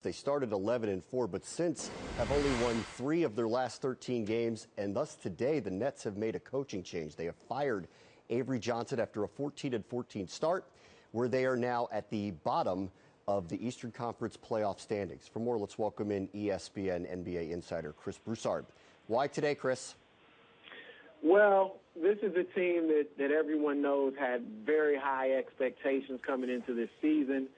They started 11-4, but since have only won 3 of their last 13 games, and thus today the Nets have made a coaching change. They have fired Avery Johnson after a 14-14 start, where they are now at the bottom of the Eastern Conference playoff standings. For more, let's welcome in ESPN NBA insider Chris Broussard. Why today, Chris? Well, this is a team that everyone knows had very high expectations coming into this season.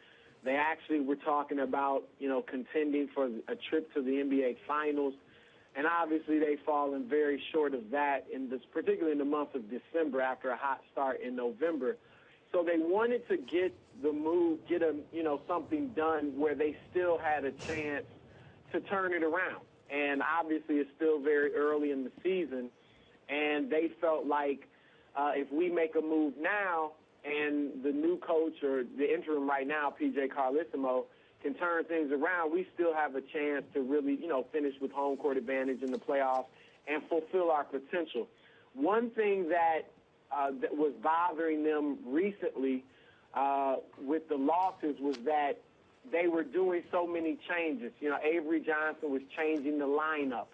They actually were talking about, contending for a trip to the NBA Finals, and obviously they've fallen very short of that, particularly in the month of December after a hot start in November. So they wanted to get something done where they still had a chance to turn it around. And obviously it's still very early in the season, and they felt like if we make a move now, and the new coach or the interim right now, P.J. Carlesimo, can turn things around, we still have a chance to really, finish with home court advantage in the playoffs and fulfill our potential. One thing that was bothering them recently with the losses was that they were doing so many changes. Avery Johnson was changing the lineup.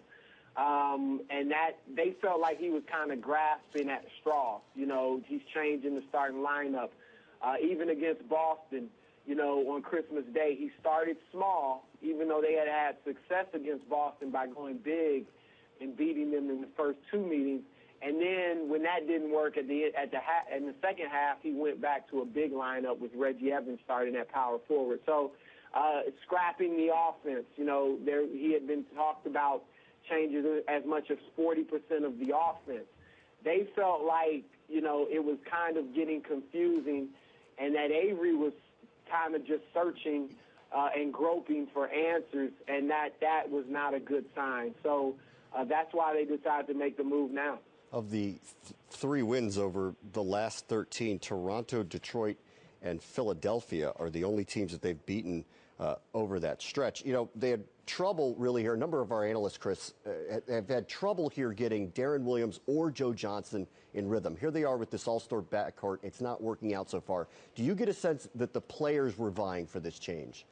And that they felt like he was kind of grasping at straws. He's changing the starting lineup. Even against Boston, on Christmas Day, he started small, even though they had success against Boston by going big and beating them in the first 2 meetings. And then when that didn't work in the second half, he went back to a big lineup with Reggie Evans starting at power forward. So scrapping the offense, he had been talked about changes as much as 40% of the offense. They felt like, it was kind of getting confusing, and that Avery was kind of just searching and groping for answers, and that was not a good sign. So that's why they decided to make the move now. Of the 3 wins over the last 13, Toronto, Detroit, and Philadelphia are the only teams that they've beaten over that stretch. They had trouble really here. A number of our analysts, Chris, have had trouble here getting Deron Williams or Joe Johnson in rhythm. Here they are with this all-star backcourt. It's not working out so far. Do you get a sense that the players were vying for this change?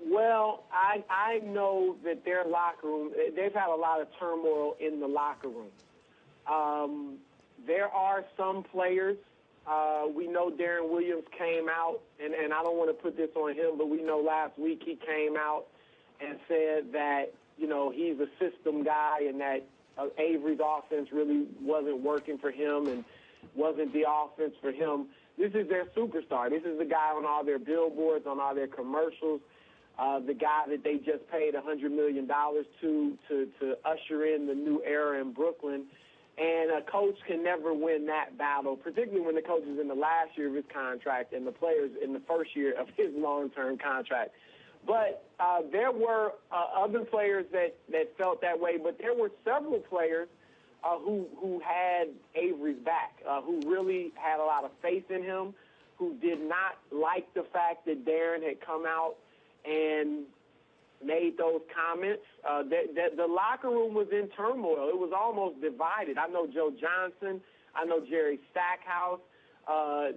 Well, I know that their locker room, they've had a lot of turmoil in the locker room. There are some players. We know Deron Williams came out, and I don't want to put this on him, but we know last week he came out and said that, he's a system guy and that Avery's offense really wasn't working for him and wasn't the offense for him. This is their superstar. This is the guy on all their billboards, on all their commercials, the guy that they just paid $100 million to usher in the new era in Brooklyn. And a coach can never win that battle, particularly when the coach is in the last year of his contract and the players in the first year of his long-term contract. But there were other players that felt that way, but there were several players who had Avery's back, who really had a lot of faith in him, who did not like the fact that Deron had come out and made those comments. The locker room was in turmoil. It was almost divided. I know Joe Johnson. I know Jerry Stackhouse,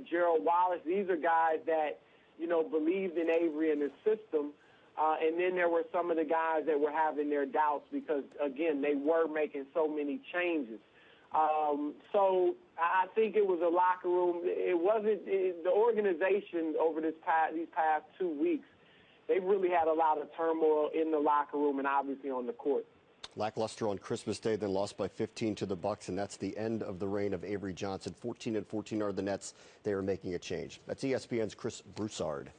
Gerald Wallace. These are guys that, believed in Avery and his system. And then there were some of the guys that were having their doubts because, again, they were making so many changes. So I think it was a locker room. It wasn't the organization over these past 2 weeks. They really had a lot of turmoil in the locker room and obviously on the court. Lackluster on Christmas Day, then lost by 15 to the Bucks, and that's the end of the reign of Avery Johnson. 14-14 are the Nets. They are making a change. That's ESPN's Chris Broussard.